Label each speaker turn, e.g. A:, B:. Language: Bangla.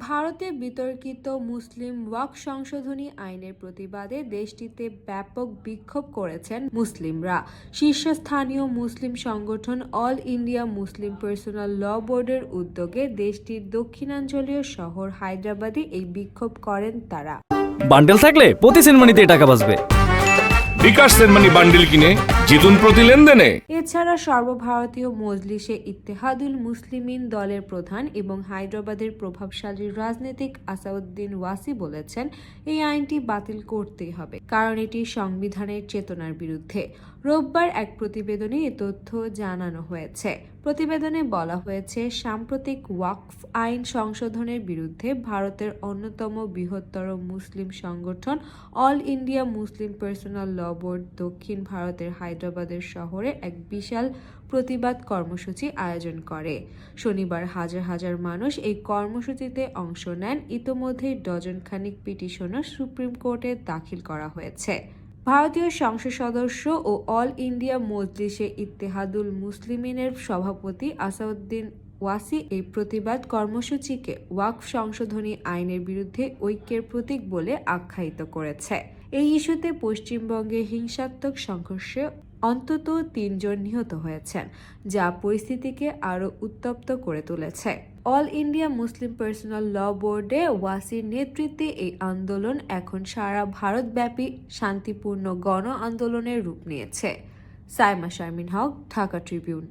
A: ভারতে বিতর্কিত মুসলিম ওয়াকফ সংশোধনী আইনের প্রতিবাদে দেশটিতে ব্যাপক বিক্ষোভ করেছেন মুসলিমরা। শীর্ষস্থানীয় মুসলিম সংগঠন অল ইন্ডিয়া মুসলিম পার্সোনাল ল বোর্ডের উদ্যোগে দেশটির দক্ষিণাঞ্চলীয় শহর হায়দ্রাবাদে এই বিক্ষোভ করেন তারা।
B: বান্ডেল থাকলে প্রতি সেনমানিতে টাকা বাঁচবে।
C: বিকাশ সেনমানি বান্ডেল কিনে জিতুন প্রতি লেনদেনে।
A: এছাড়া সর্বভারতীয় মজলিসে ইত্তেহাদুল মুসলিমিন দলের প্রধান এবং হায়দ্রাবাদের প্রভাবশালী রাজনীতিক আসাউদ্দিন ওয়াসি বলেছেন, এই আইনটি বাতিল করতেই হবে, কারণ এটি সংবিধানের চেতনার বিরুদ্ধে। রোববার এক প্রতিবেদনে এ তথ্য জানানো হয়েছে। প্রতিবেদনে বলা হয়েছে, সাম্প্রতিক ওয়াকফ আইন সংশোধনের বিরুদ্ধে ভারতের অন্যতম বৃহত্তর মুসলিম সংগঠন অল ইন্ডিয়া মুসলিম পার্সোনাল ল বোর্ড দক্ষিণ ভারতের হায়দ্রাবাদের শহরে এক বিশাল প্রতিবাদ কর্মসূচি আয়োজন করে। শনিবার হাজার হাজার মানুষ এই কর্মসূচিতে অংশ নেন। ইতোমধ্যেই ডজনখানিক পিটিশনও সুপ্রিম কোর্টে দাখিল করা হয়েছে। ভারতীয় সংসদ সদস্য ও অল ইন্ডিয়া মজলিসে ইত্তেহাদুল মুসলিমিনের সভাপতি আসাউদ্দিন ওয়াসি এই প্রতিবাদ কর্মসূচিকে ওয়াকফ সংশোধনী আইনের বিরুদ্ধে ঐক্যের প্রতীক বলে আখ্যায়িত করেছে। এই ইস্যুতে পশ্চিমবঙ্গে হিংসাত্মক সংঘর্ষে অন্তত ৩ জন নিহত হয়েছেন, যা পরিস্থিতিকে আরও উত্তপ্ত করে তুলেছে। অল ইন্ডিয়া মুসলিম পার্সোনাল ল বোর্ডে ওয়াসির নেতৃত্বে এই আন্দোলন এখন সারা ভারতব্যাপী শান্তিপূর্ণ গণ আন্দোলনের রূপ নিয়েছে। সাইমা শারমিন হক, ঢাকা ট্রিবিউন।